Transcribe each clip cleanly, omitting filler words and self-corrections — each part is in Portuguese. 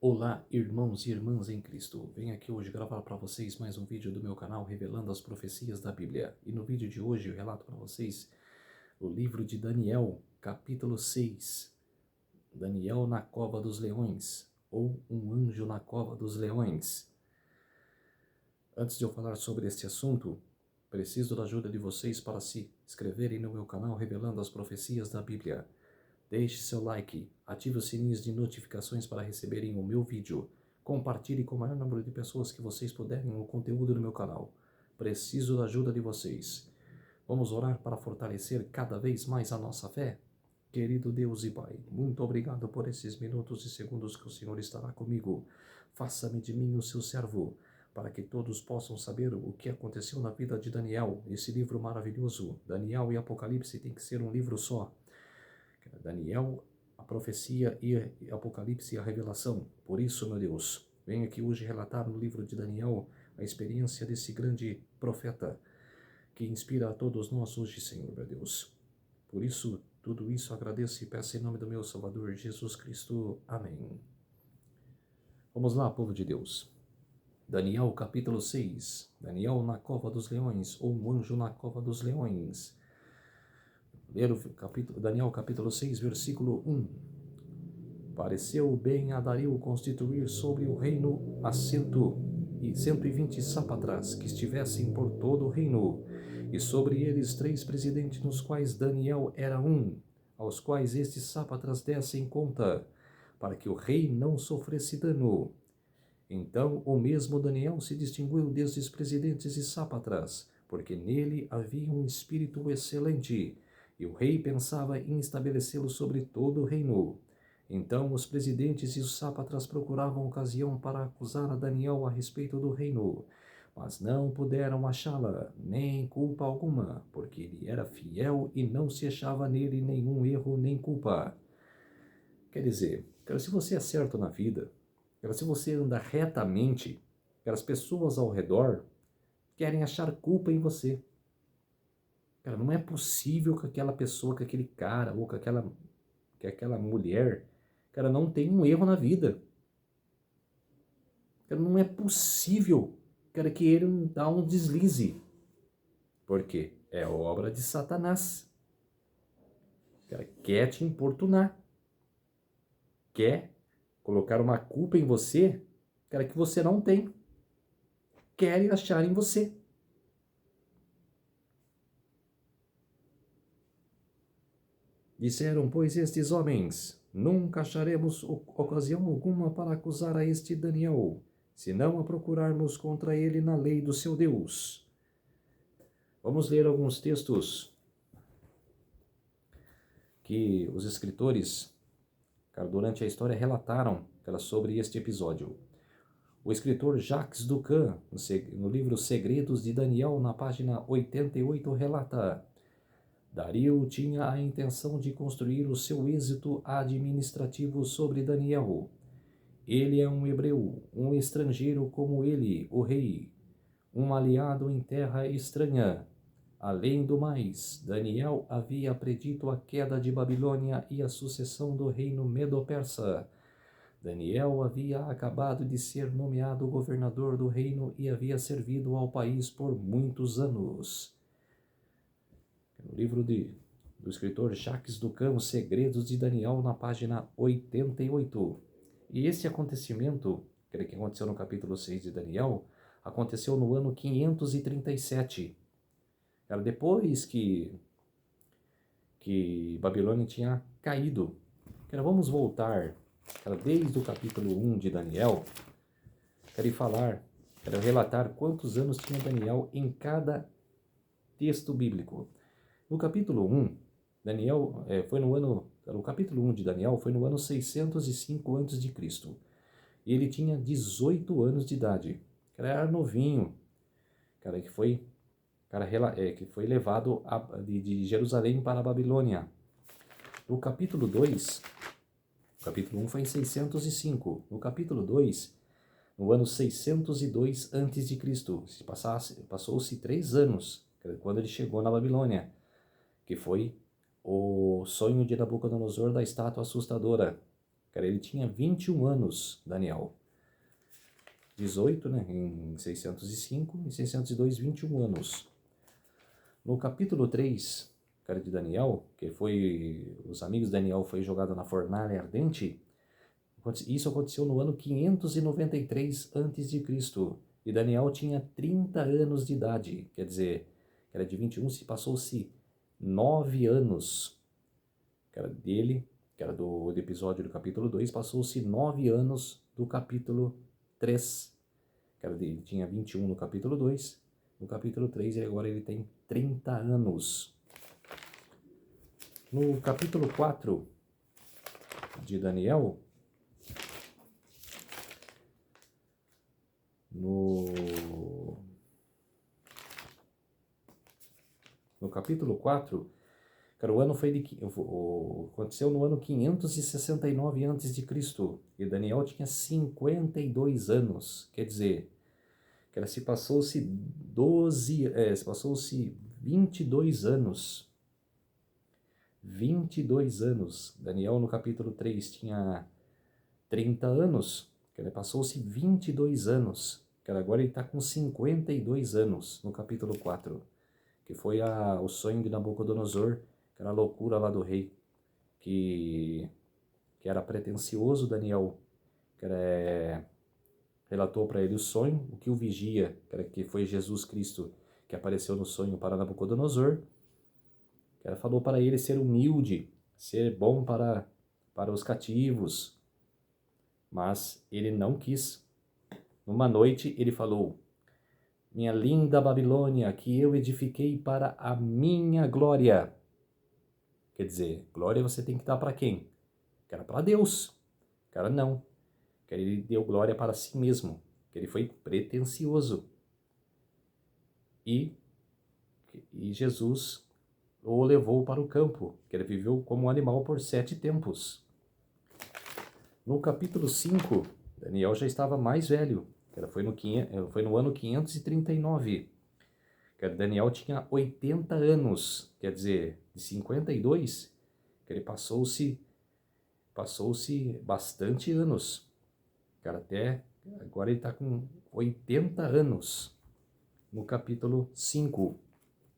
Olá, irmãos e irmãs em Cristo. Venho aqui hoje gravar para vocês mais um vídeo do meu canal revelando as profecias da Bíblia. E no vídeo de hoje eu relato para vocês o livro de Daniel, capítulo 6. Daniel na cova dos leões, ou um anjo na cova dos leões. Antes de eu falar sobre este assunto, preciso da ajuda de vocês para se inscreverem no meu canal revelando as profecias da Bíblia. Deixe seu like, ative os sininhos de notificações para receberem o meu vídeo. Compartilhe com o maior número de pessoas que vocês puderem o conteúdo do meu canal. Preciso da ajuda de vocês. Vamos orar para fortalecer cada vez mais a nossa fé? Querido Deus e Pai, muito obrigado por esses minutos e segundos que o Senhor estará comigo. Faça-me de mim o seu servo, para que todos possam saber o que aconteceu na vida de Daniel, esse livro maravilhoso. Daniel e Apocalipse tem que ser um livro só. Daniel, a profecia e Apocalipse e a revelação. Por isso, meu Deus, venho aqui hoje relatar no livro de Daniel a experiência desse grande profeta que inspira a todos nós hoje, Senhor, meu Deus. Por isso, tudo isso agradeço e peço em nome do meu Salvador Jesus Cristo. Amém. Vamos lá, povo de Deus. Daniel capítulo 6. Daniel na cova dos leões, ou um anjo na cova dos leões. Daniel capítulo 6, versículo 1. Pareceu bem a Dario constituir sobre o reino assento e 120 sátrapas que estivessem por todo o reino, e sobre eles 3 presidentes, nos quais Daniel era um, aos quais estes sátrapas dessem conta, para que o rei não sofresse dano. Então o mesmo Daniel se distinguiu destes presidentes e sátrapas, porque nele havia um espírito excelente, e o rei pensava em estabelecê-lo sobre todo o reino. Então os presidentes e os sátrapas procuravam ocasião para acusar a Daniel a respeito do reino, mas não puderam achá-la, nem culpa alguma, porque ele era fiel e não se achava nele nenhum erro nem culpa. Quer dizer, se você é certo na vida, se você anda retamente, as pessoas ao redor querem achar culpa em você. Não é possível que aquela pessoa, que aquele cara ou que aquela mulher, não tem um erro na vida. Não é possível, que ele não dá um deslize. Porque é obra de Satanás. Quer te importunar. Quer colocar uma culpa em você, que você não tem. Querem achar em você. Disseram, pois, estes homens: nunca acharemos ocasião alguma para acusar a este Daniel, senão a procurarmos contra ele na lei do seu Deus. Vamos ler alguns textos que os escritores, durante a história, relataram sobre este episódio. O escritor Jacques Ducan, no livro Segredos de Daniel, na página 88, relata: Dario tinha a intenção de construir o seu êxito administrativo sobre Daniel. Ele é um hebreu, um estrangeiro como ele, o rei, um aliado em terra estranha. Além do mais, Daniel havia predito a queda de Babilônia e a sucessão do reino Medo-Persa. Daniel havia acabado de ser nomeado governador do reino e havia servido ao país por muitos anos. No livro do escritor Jacques Ducan, Os Segredos de Daniel, na página 88. E esse acontecimento, que aconteceu no capítulo 6 de Daniel, aconteceu no ano 537. Era depois que Babilônia tinha caído. Vamos voltar desde o capítulo 1 de Daniel. Quero relatar quantos anos tinha Daniel em cada texto bíblico. No capítulo 1, Daniel foi no ano... O capítulo 1 de Daniel foi no ano 605 a.C. E ele tinha 18 anos de idade. Era novinho. Que foi levado de Jerusalém para a Babilônia. No capítulo 2, o capítulo 1 foi em 605. No capítulo 2, no ano 602 a.C., passou-se 3 anos, quando ele chegou na Babilônia, que foi o sonho de Nabucodonosor da estátua assustadora. Cara, ele tinha 21 anos, Daniel. 18, né, em 605, e 602, 21 anos. No capítulo 3, cara, de Daniel, que foi, os amigos de Daniel foi jogado na fornalha ardente, isso aconteceu no ano 593 a.C. E Daniel tinha 30 anos de idade, quer dizer, era de 21, se passou-se 9 anos, que era dele, que era do episódio do capítulo 2, passou-se 9 anos do capítulo 3, que era dele, tinha 21 no capítulo 2, no capítulo 3 agora ele tem 30 anos. No capítulo 4 de Daniel, no capítulo 4, cara, o ano foi aconteceu no ano 569 a.C. E Daniel tinha 52 anos. Quer dizer, cara, se passou-se 22 anos. 22 anos. Daniel no capítulo 3 tinha 30 anos. Cara, passou-se 22 anos. Cara, agora ele está com 52 anos no capítulo 4. Que foi o sonho de Nabucodonosor, que era a loucura lá do rei, que era pretensioso. Daniel, relatou para ele o sonho, o que o vigia, que foi Jesus Cristo, que apareceu no sonho para Nabucodonosor, falou para ele ser humilde, ser bom para os cativos, mas ele não quis. Numa noite ele falou: minha linda Babilônia, que eu edifiquei para a minha glória. Quer dizer, glória você tem que dar para quem? Que era para Deus. Cara, não. Que ele deu glória para si mesmo. Que ele foi pretensioso. E Jesus o levou para o campo. Que ele viveu como um animal por 7 tempos. No capítulo 5, Daniel já estava mais velho. Foi no ano 539. Daniel tinha 80 anos, quer dizer, de 52, que ele passou-se bastante anos. Até agora ele está com 80 anos. No capítulo 5,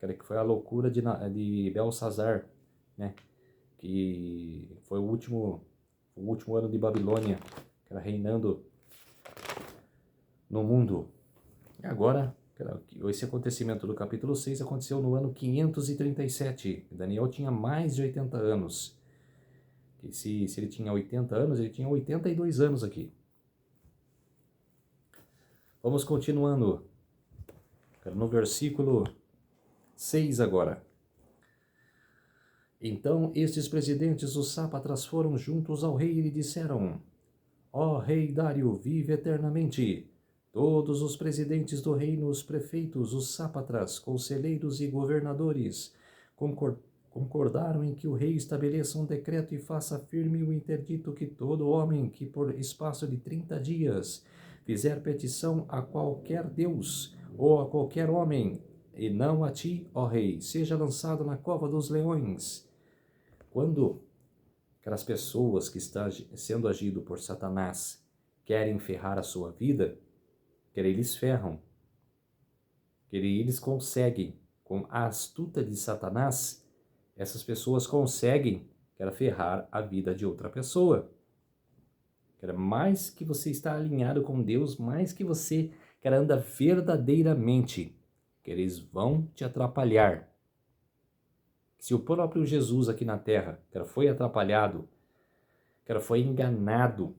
que foi a loucura de Belsazar, né? Que foi o último ano de Babilônia, que era reinando no mundo. E agora, esse acontecimento do capítulo 6 aconteceu no ano 537. Daniel tinha mais de 80 anos. E se ele tinha 80 anos, ele tinha 82 anos aqui. Vamos continuando. No versículo 6 agora. Então estes presidentes, os sápatras, foram juntos ao rei e lhe disseram: ó rei Dário, vive eternamente. Todos os presidentes do reino, os prefeitos, os sápatras, conselheiros e governadores concordaram em que o rei estabeleça um decreto e faça firme o interdito que todo homem que por espaço de 30 dias fizer petição a qualquer deus ou a qualquer homem, e não a ti, ó rei, seja lançado na cova dos leões. Quando aquelas pessoas que estão sendo agido por Satanás querem ferrar a sua vida, eles ferram. Eles conseguem, com a astuta de Satanás, essas pessoas conseguem ferrar a vida de outra pessoa. Mais que você está alinhado com Deus, mais que você anda verdadeiramente, eles vão te atrapalhar. Se o próprio Jesus aqui na Terra foi atrapalhado, foi enganado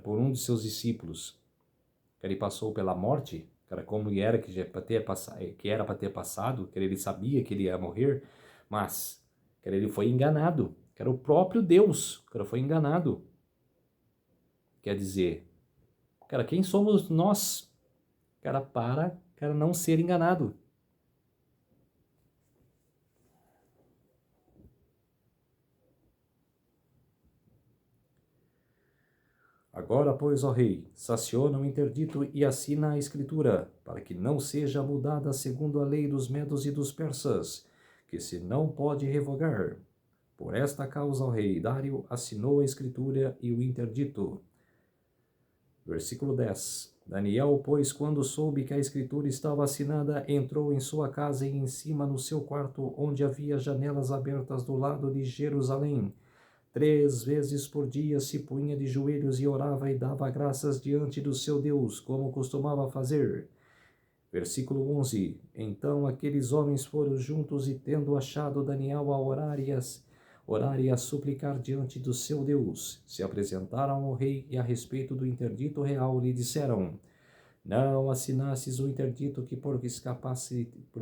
por um de seus discípulos, ele passou pela morte, como era que era para ter passado, ele sabia que ele ia morrer, mas ele foi enganado, o próprio Deus foi enganado. Quer dizer, quem somos nós para não ser enganado? Agora, pois, ó rei, sanciona o interdito e assina a escritura, para que não seja mudada segundo a lei dos medos e dos persas, que se não pode revogar. Por esta causa o rei Dário assinou a escritura e o interdito. Versículo 10. Daniel, pois, quando soube que a escritura estava assinada, entrou em sua casa e em cima no seu quarto, onde havia janelas abertas do lado de Jerusalém. 3 vezes por dia se punha de joelhos e orava e dava graças diante do seu Deus, como costumava fazer. Versículo 11. Então aqueles homens foram juntos e, tendo achado Daniel a orar e a suplicar diante do seu Deus, se apresentaram ao rei e a respeito do interdito real lhe disseram: não assinasses o interdito que por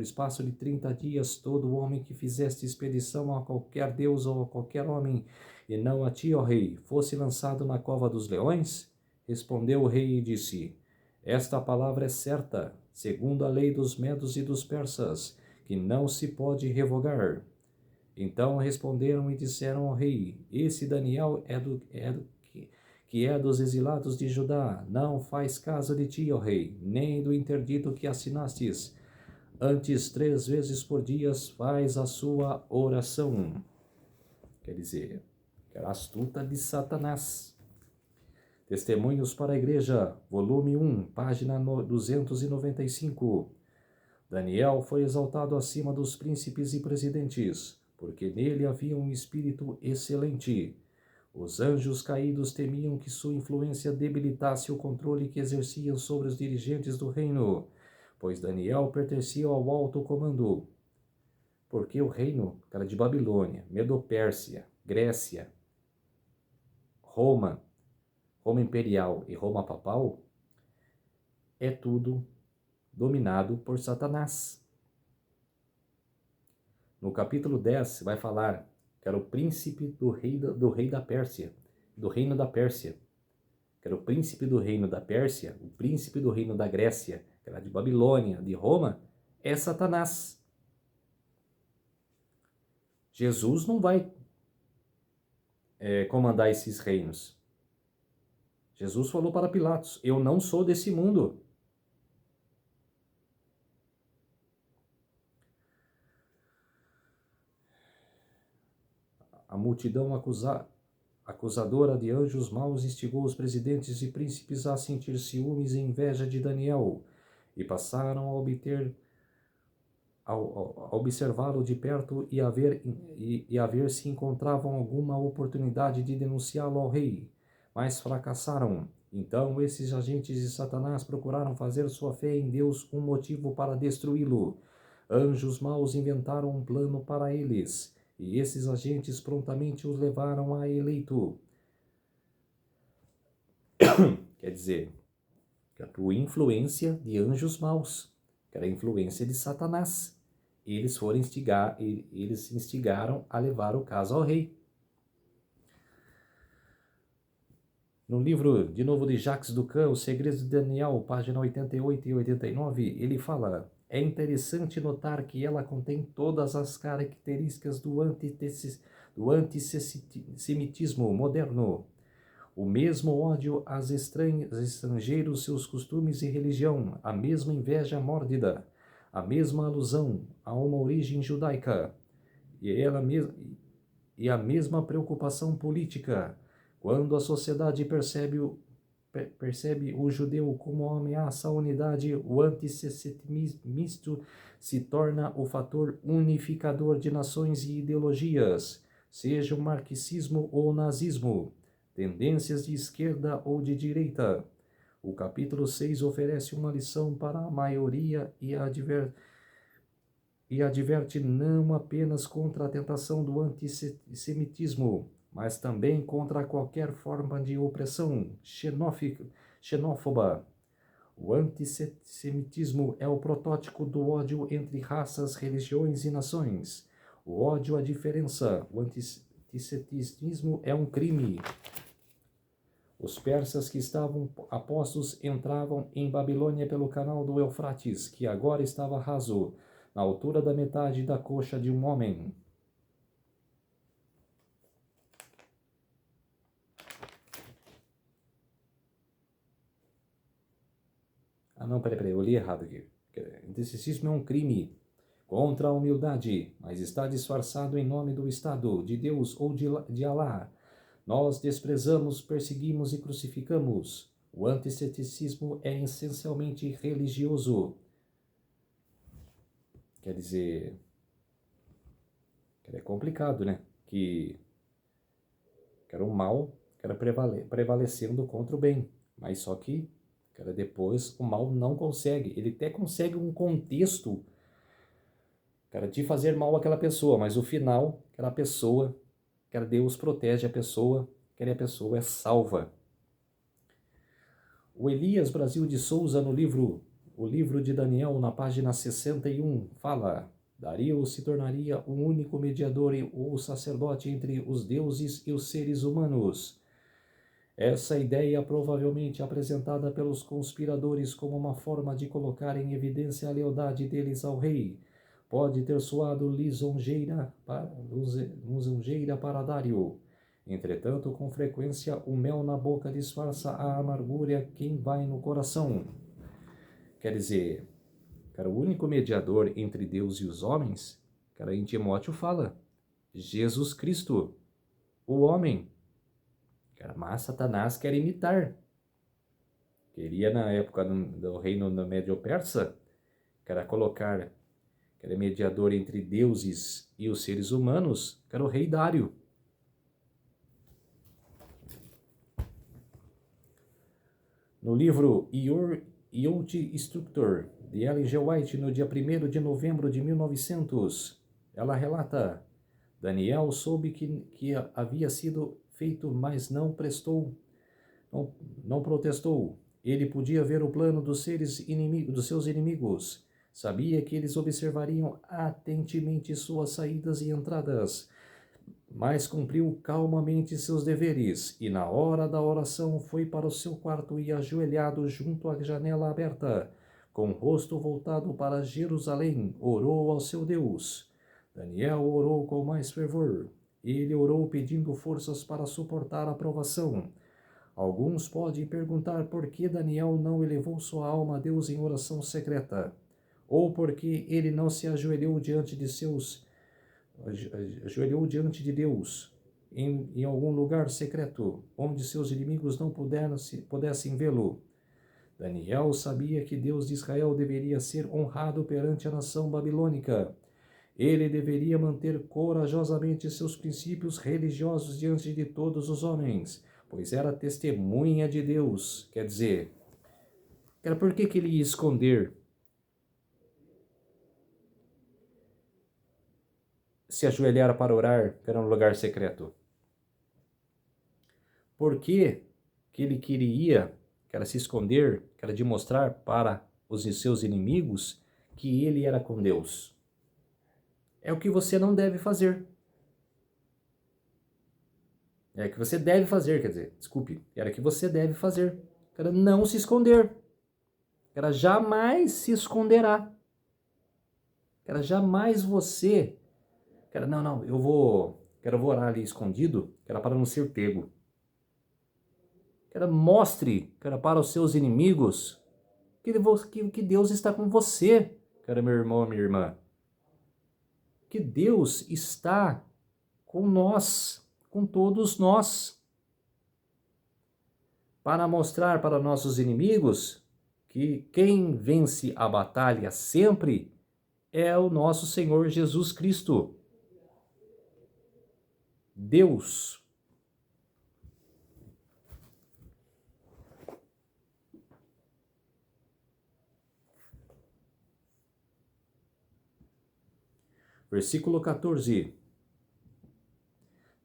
espaço de 30 dias todo homem que fizeste expedição a qualquer deus ou a qualquer homem, e não a ti, ó rei, fosse lançado na cova dos leões? Respondeu o rei e disse: esta palavra é certa, segundo a lei dos medos e dos persas, que não se pode revogar. Então responderam e disseram ao rei: esse Daniel que é dos exilados de Judá, não faz caso de ti, ó rei, nem do interdito que assinastes. Antes 3 vezes por dia faz a sua oração. Quer dizer, que era astuta de Satanás. Testemunhos para a Igreja, volume 1, página 295. Daniel foi exaltado acima dos príncipes e presidentes, porque nele havia um espírito excelente. Os anjos caídos temiam que sua influência debilitasse o controle que exerciam sobre os dirigentes do reino, pois Daniel pertencia ao alto comando. Porque o reino era de Babilônia, Medo-Pérsia, Grécia, Roma imperial e Roma papal, é tudo dominado por Satanás. No capítulo 10 vai falar que era o príncipe do rei da Pérsia, do reino da Pérsia, que era o príncipe do reino da Pérsia, o príncipe do reino da Grécia, que era de Babilônia, de Roma, é Satanás. Jesus não vai comandar esses reinos. Jesus falou para Pilatos: eu não sou desse mundo. A multidão acusadora de anjos maus instigou os presidentes e príncipes a sentir ciúmes e inveja de Daniel, e passaram a observá-lo de perto e a ver se encontravam alguma oportunidade de denunciá-lo ao rei, mas fracassaram. Então esses agentes de Satanás procuraram fazer sua fé em Deus um motivo para destruí-lo. Anjos maus inventaram um plano para eles, e esses agentes prontamente os levaram a eleito. Quer dizer, que a tua influência de anjos maus, que era a influência de Satanás, eles instigaram a levar o caso ao rei. No livro, de novo, de Jacques Ducan, Os Segredos de Daniel, página 88 e 89, ele fala: é interessante notar que ela contém todas as características do antissemitismo moderno. O mesmo ódio aos estrangeiros, seus costumes e religião, a mesma inveja mórbida, a mesma alusão a uma origem judaica, e a mesma preocupação política. Quando a sociedade percebe o judeu como uma ameaça à unidade, o antissemitismo se torna o fator unificador de nações e ideologias, seja o marxismo ou o nazismo, tendências de esquerda ou de direita. O capítulo 6 oferece uma lição para a maioria e adverte não apenas contra a tentação do antissemitismo, mas também contra qualquer forma de opressão xenófoba. O antissemitismo é o protótipo do ódio entre raças, religiões e nações. O ódio à diferença. O antissemitismo é um crime. Os persas que estavam a postos entravam em Babilônia pelo canal do Eufrates, que agora estava raso, na altura da metade da coxa de um homem. Ah, não, peraí, eu li errado aqui. Antissemitismo é um crime. contra a humildade, mas está disfarçado em nome do Estado, de Deus ou de Alá. Nós desprezamos, perseguimos e crucificamos. O antissemitismo é essencialmente religioso. Quer dizer, é complicado, né? Que era o mal que era prevalecendo contra o bem. Mas só que, cara, depois o mal não consegue. Ele até consegue um contexto, cara, de fazer mal àquela pessoa, mas o final, aquela pessoa, cara, Deus protege a pessoa, que a pessoa é salva. O Elias Brasil de Souza, no livro O Livro de Daniel, na página 61, fala: Dario se tornaria o único mediador ou sacerdote entre os deuses e os seres humanos. Essa ideia, provavelmente apresentada pelos conspiradores como uma forma de colocar em evidência a lealdade deles ao rei, pode ter soado lisonjeira para Dario. Entretanto, com frequência, o mel na boca disfarça a amargura que vai no coração. Quer dizer, cara, o único mediador entre Deus e os homens, cara, em Timóteo fala, Jesus Cristo, o homem. Cara, mas Satanás quer imitar. Queria, na época do reino Médio-Persa, cara, colocar, que era mediador entre deuses e os seres humanos, que era o rei Dário. No livro Youth Instructor, de Ellen G. White, no dia 1º de novembro de 1900, ela relata: Daniel soube que havia sido feito, mas não protestou. Ele podia ver o plano dos seus inimigos. Sabia que eles observariam atentamente suas saídas e entradas, mas cumpriu calmamente seus deveres, e na hora da oração foi para o seu quarto e, ajoelhado junto à janela aberta, com o rosto voltado para Jerusalém, orou ao seu Deus. Daniel orou com mais fervor. Ele orou pedindo forças para suportar a provação. Alguns podem perguntar por que Daniel não elevou sua alma a Deus em oração secreta, ou por que ele não se ajoelhou diante de Deus em algum lugar secreto, onde seus inimigos não pudessem vê-lo. Daniel sabia que Deus de Israel deveria ser honrado perante a nação babilônica. Ele deveria manter corajosamente seus princípios religiosos diante de todos os homens, pois era testemunha de Deus. Quer dizer, por que ele ia esconder? Se ajoelhar para orar, que era um lugar secreto. Por que ele queria, que era se esconder, que era demonstrar para os seus inimigos que ele era com Deus? É o que você não deve fazer. É o que você deve fazer, quer dizer, desculpe, era o que você deve fazer. Era não se esconder. Era jamais se esconderá. Era jamais você. Era não, eu vou orar ali escondido, que era para não ser pego. Mostre, para os seus inimigos que Deus está com você, meu irmão, minha irmã. Que Deus está com nós, com todos nós, para mostrar para nossos inimigos que quem vence a batalha sempre é o nosso Senhor Jesus Cristo. Deus. Versículo 14.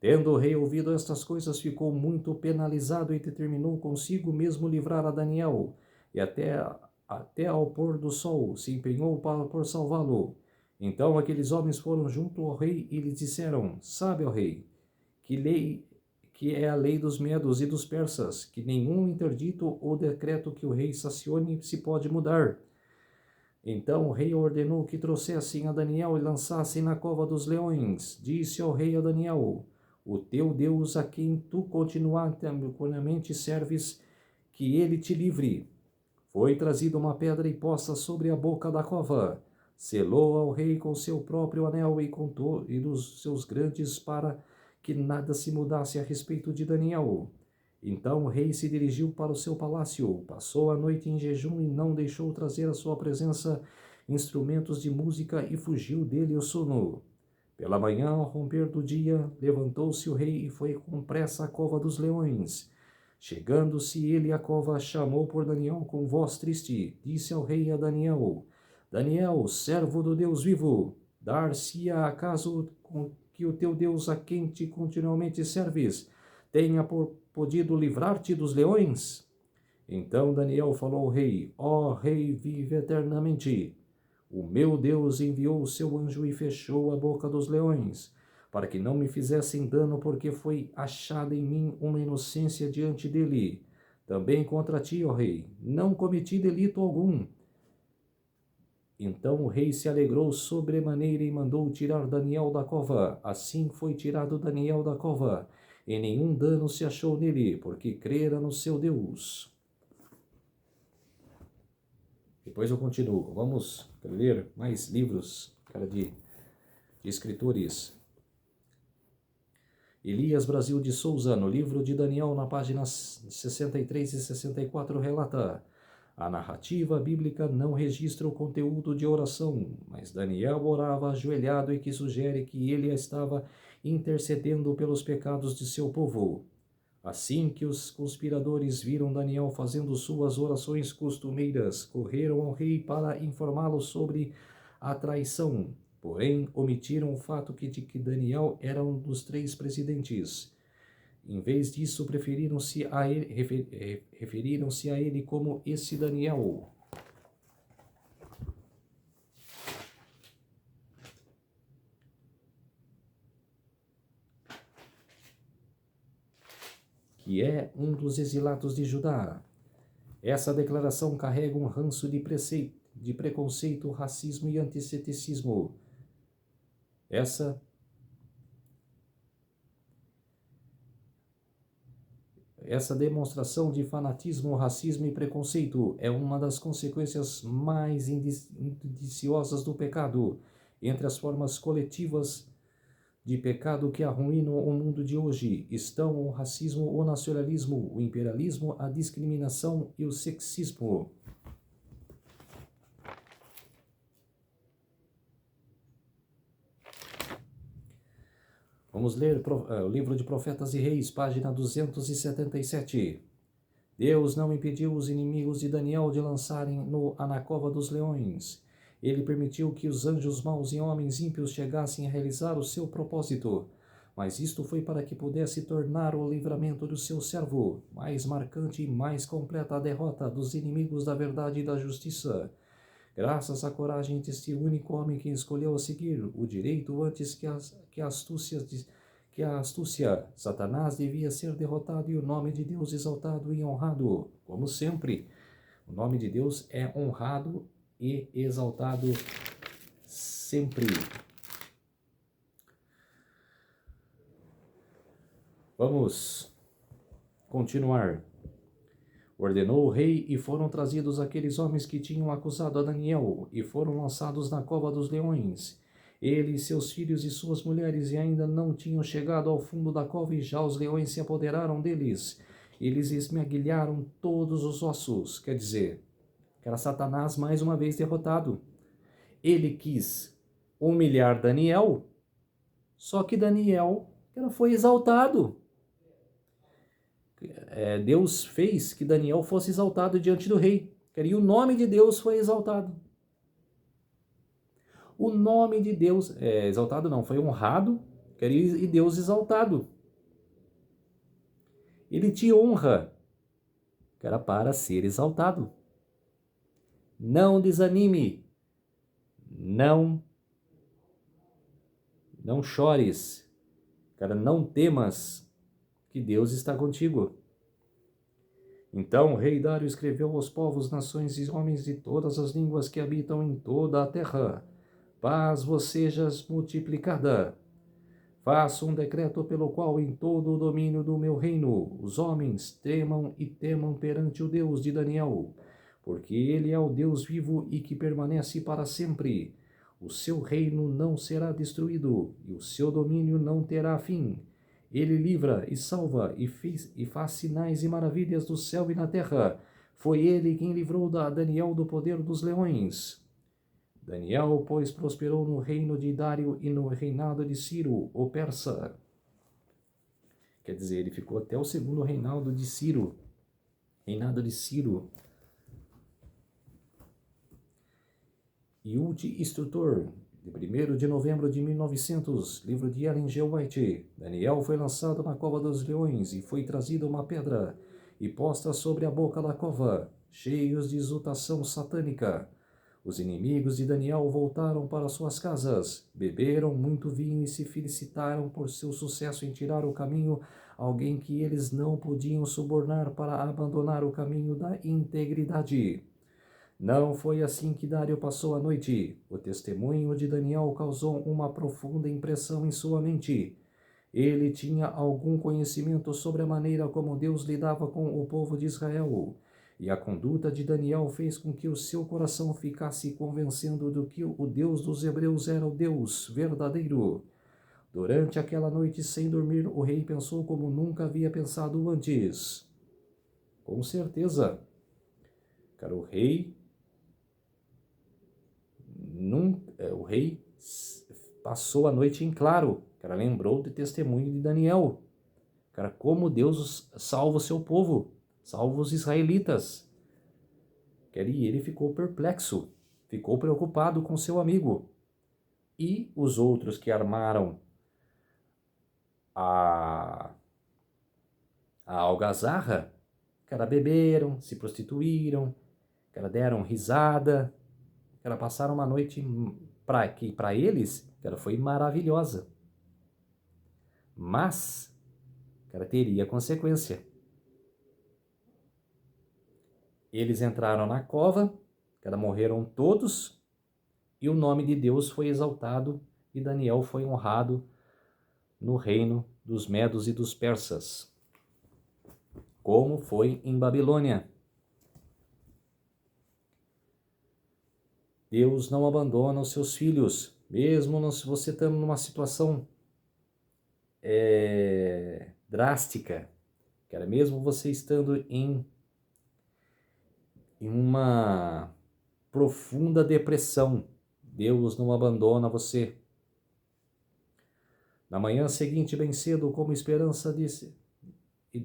Tendo o rei ouvido estas coisas, ficou muito penalizado e determinou consigo mesmo livrar a Daniel, e até ao pôr do sol se empenhou por salvá-lo. Então aqueles homens foram junto ao rei e lhe disseram: Sabe, ó rei, que é a lei dos medos e dos persas, que nenhum interdito ou decreto que o rei sacione se pode mudar. Então o rei ordenou que trouxessem a Daniel e lançassem na cova dos leões. Disse ao rei a Daniel: O teu Deus, a quem tu continuamente serves, que ele te livre. Foi trazida uma pedra e posta sobre a boca da cova. selou ao rei com seu próprio anel e dos seus grandes para que nada se mudasse a respeito de Daniel. Então o rei se dirigiu para o seu palácio, passou a noite em jejum e não deixou trazer à sua presença instrumentos de música e fugiu dele o sono. Pela manhã, ao romper do dia, levantou-se o rei e foi com pressa à cova dos leões. Chegando-se ele à cova, chamou por Daniel com voz triste. Disse ao rei a Daniel: Daniel, servo do Deus vivo, dar-se-á acaso com que o teu Deus, a quem te continuamente serves, tenha podido livrar-te dos leões? Então Daniel falou ao rei: Ó rei, vive eternamente. O meu Deus enviou o seu anjo e fechou a boca dos leões, para que não me fizessem dano, porque foi achada em mim uma inocência diante dele. Também contra ti, ó rei, não cometi delito algum. Então o rei se alegrou sobremaneira e mandou tirar Daniel da cova. Assim foi tirado Daniel da cova, e nenhum dano se achou nele, porque crera no seu Deus. Depois eu continuo. Vamos ler mais livros, de escritores. Elias Brasil de Souza, no livro de Daniel, na páginas 63 e 64, relata: a narrativa bíblica não registra o conteúdo de oração, mas Daniel orava ajoelhado, e que sugere que ele estava intercedendo pelos pecados de seu povo. Assim que os conspiradores viram Daniel fazendo suas orações costumeiras, correram ao rei para informá-lo sobre a traição. Porém, omitiram o fato de que Daniel era um dos 3 presidentes. Em vez disso, referiram-se a ele como esse Daniel. Que é um dos exilados de Judá. Essa declaração carrega um ranço de preconceito, racismo e antissemitismo. Essa demonstração de fanatismo, racismo e preconceito é uma das consequências mais indiciosas do pecado. Entre as formas coletivas de pecado que arruinam o mundo de hoje estão o racismo, o nacionalismo, o imperialismo, a discriminação e o sexismo. Vamos ler o livro de Profetas e Reis, página 277. Deus não impediu os inimigos de Daniel de lançarem-no na cova dos leões. Ele permitiu que os anjos maus e homens ímpios chegassem a realizar o seu propósito, mas isto foi para que pudesse tornar o livramento do seu servo mais marcante e mais completa a derrota dos inimigos da verdade e da justiça. Graças à coragem deste único homem que escolheu a seguir o direito antes que a astúcia, Satanás devia ser derrotado e o nome de Deus exaltado e honrado. Como sempre, o nome de Deus é honrado e exaltado sempre. Vamos continuar. Ordenou o rei, e foram trazidos aqueles homens que tinham acusado a Daniel, e foram lançados na cova dos leões. Ele, seus filhos e suas mulheres ainda não tinham chegado ao fundo da cova, e já os leões se apoderaram deles. Eles esmeaguilharam todos os ossos. Quer dizer, que era Satanás mais uma vez derrotado. Ele quis humilhar Daniel, só que Daniel foi exaltado. Deus fez que Daniel fosse exaltado diante do rei. E o nome de Deus foi exaltado. O nome de Deus, exaltado não, foi honrado, e Deus exaltado. Ele te honra, que era para ser exaltado. Não desanime, não chores, não temas, que Deus está contigo. Então o rei Dário escreveu aos povos, nações e homens de todas as línguas que habitam em toda a terra: paz vos seja multiplicada. Faço um decreto pelo qual em todo o domínio do meu reino os homens temam perante o Deus de Daniel, porque ele é o Deus vivo e que permanece para sempre. O seu reino não será destruído, e o seu domínio não terá fim. Ele livra e salva, e faz sinais e maravilhas do céu e na terra. Foi ele quem livrou Daniel do poder dos leões. Daniel, pois, prosperou no reino de Dário e no reinado de Ciro, o persa. Quer dizer, ele ficou até o segundo reinado de Ciro. Reinado de Ciro. Yudi Instrutor, de 1º de novembro de 1900, livro de Ellen G. White. Daniel foi lançado na cova dos leões e foi trazida uma pedra e posta sobre a boca da cova, cheios de exultação satânica. Os inimigos de Daniel voltaram para suas casas, beberam muito vinho e se felicitaram por seu sucesso em tirar o caminho alguém que eles não podiam subornar para abandonar o caminho da integridade. Não foi assim que Dário passou a noite. O testemunho de Daniel causou uma profunda impressão em sua mente. Ele tinha algum conhecimento sobre a maneira como Deus lidava com o povo de Israel, e a conduta de Daniel fez com que o seu coração ficasse convencendo de que o Deus dos hebreus era o Deus verdadeiro. Durante aquela noite sem dormir, o rei pensou como nunca havia pensado antes. Com certeza, cara, o rei passou a noite em claro. Cara, lembrou do testemunho de Daniel. Cara, como Deus salva o seu povo, salva os israelitas. E ele ficou perplexo, ficou preocupado com seu amigo. E os outros que armaram a algazarra, cara, beberam, se prostituíram, cara, deram risada, cara, passaram uma noite que para eles, cara, foi maravilhosa. Mas, cara, teria consequência. Eles entraram na cova, cara, morreram todos, e o nome de Deus foi exaltado, e Daniel foi honrado no reino dos medos e dos persas, como foi em Babilônia. Deus não abandona os seus filhos, mesmo você estando numa situação drástica, cara, mesmo você estando em uma profunda depressão, Deus não abandona você. Na manhã seguinte, bem cedo, como esperança e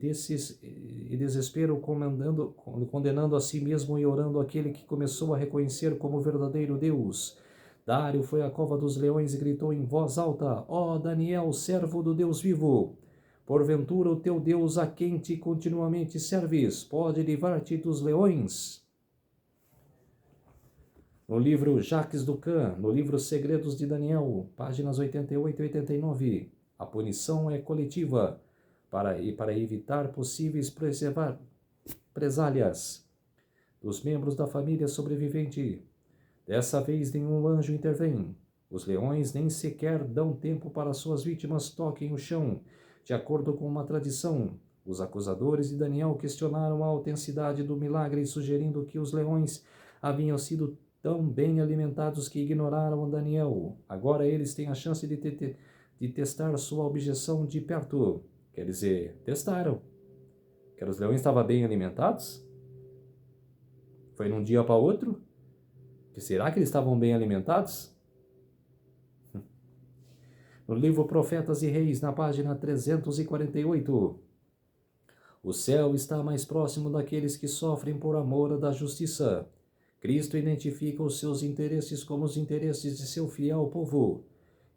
desespero, condenando a si mesmo e orando aquele que começou a reconhecer como verdadeiro Deus, Dário foi à cova dos leões e gritou em voz alta: ó Daniel, servo do Deus vivo, porventura o teu Deus a quem te continuamente serves pode livrar-te dos leões? No livro Jacques Ducan, no livro Segredos de Daniel, páginas 88 e 89, a punição é coletiva para evitar possíveis represálias dos membros da família sobrevivente. Dessa vez nenhum anjo intervém. Os leões nem sequer dão tempo para suas vítimas toquem o chão. De acordo com uma tradição, os acusadores de Daniel questionaram a autenticidade do milagre, sugerindo que os leões haviam sido tão bem alimentados que ignoraram Daniel. Agora eles têm a chance de testar sua objeção de perto. Quer dizer, testaram. Que os leões estavam bem alimentados? Foi num dia para outro? Será que eles estavam bem alimentados? No livro Profetas e Reis, na página 348, o céu está mais próximo daqueles que sofrem por amor da justiça. Cristo identifica os seus interesses como os interesses de seu fiel povo.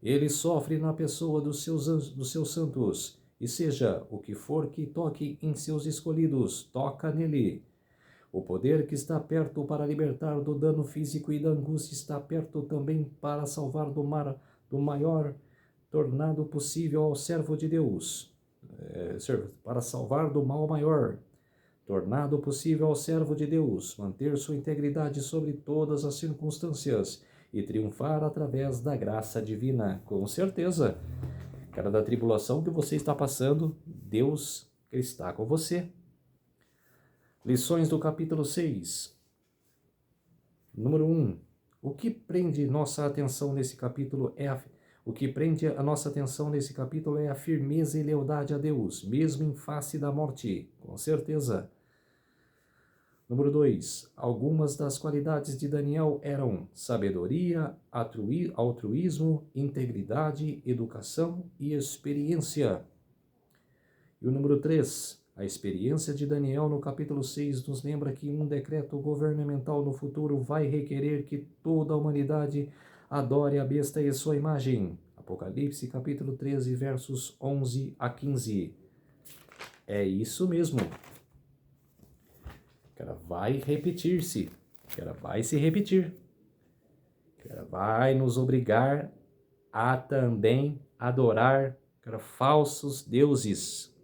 Ele sofre na pessoa dos seus santos, e seja o que for que toque em seus escolhidos, toca nele. O poder que está perto para libertar do dano físico e da angústia está perto também para salvar do maior tornado possível ao servo de Deus. Para salvar do mal maior, tornado possível ao servo de Deus, manter sua integridade sobre todas as circunstâncias e triunfar através da graça divina. Com certeza, cara, da tribulação que você está passando, Deus está com você. Lições do capítulo 6. Número 1. O que prende nossa atenção nesse capítulo o que prende a nossa atenção nesse capítulo é a firmeza e lealdade a Deus, mesmo em face da morte, com certeza. Número 2. Algumas das qualidades de Daniel eram sabedoria, altruísmo, integridade, educação e experiência. E o número 3. A experiência de Daniel no capítulo 6 nos lembra que um decreto governamental no futuro vai requerer que toda a humanidade adore a besta e sua imagem. Apocalipse capítulo 13, versos 11 a 15. É isso mesmo. Ela vai repetir-se. Ela vai se repetir. Ela vai nos obrigar a também adorar falsos deuses.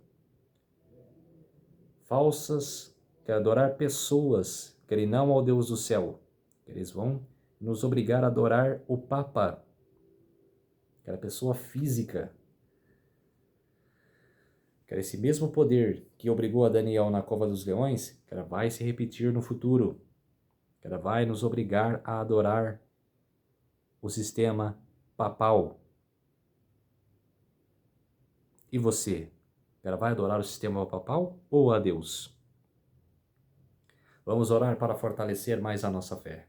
Falsas, quer adorar pessoas, quer não ao Deus do céu. Eles vão nos obrigar a adorar o Papa, aquela pessoa física. Que esse mesmo poder que obrigou a Daniel na cova dos leões, que ela vai se repetir no futuro. Que ela vai nos obrigar a adorar o sistema papal. E você? Ela vai adorar o sistema papal ou a Deus? Vamos orar para fortalecer mais a nossa fé.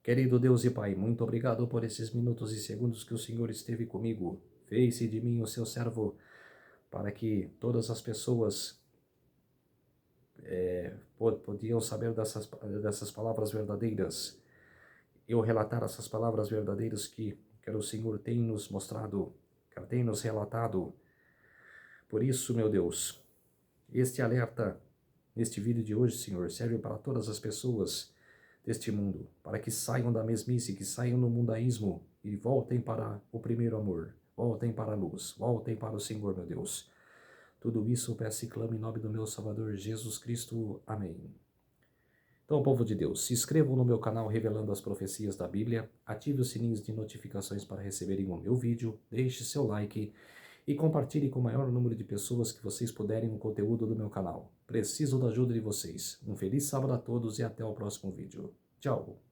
Querido Deus e Pai, muito obrigado por esses minutos e segundos que o Senhor esteve comigo. Fez-se de mim o seu servo, para que todas as pessoas podiam saber dessas palavras verdadeiras. Eu relatar essas palavras verdadeiras que o Senhor tem nos mostrado, que tem nos relatado. Por isso, meu Deus, este alerta neste vídeo de hoje, Senhor, serve para todas as pessoas deste mundo, para que saiam da mesmice, que saiam do mundaísmo e voltem para o primeiro amor, voltem para a luz, voltem para o Senhor, meu Deus. Tudo isso eu peço e clamo em nome do meu Salvador Jesus Cristo. Amém. Então, povo de Deus, se inscrevam no meu canal Revelando as Profecias da Bíblia, ative os sininhos de notificações para receberem o meu vídeo, deixe seu like e compartilhe com o maior número de pessoas que vocês puderem o conteúdo do meu canal. Preciso da ajuda de vocês. Um feliz sábado a todos e até o próximo vídeo. Tchau!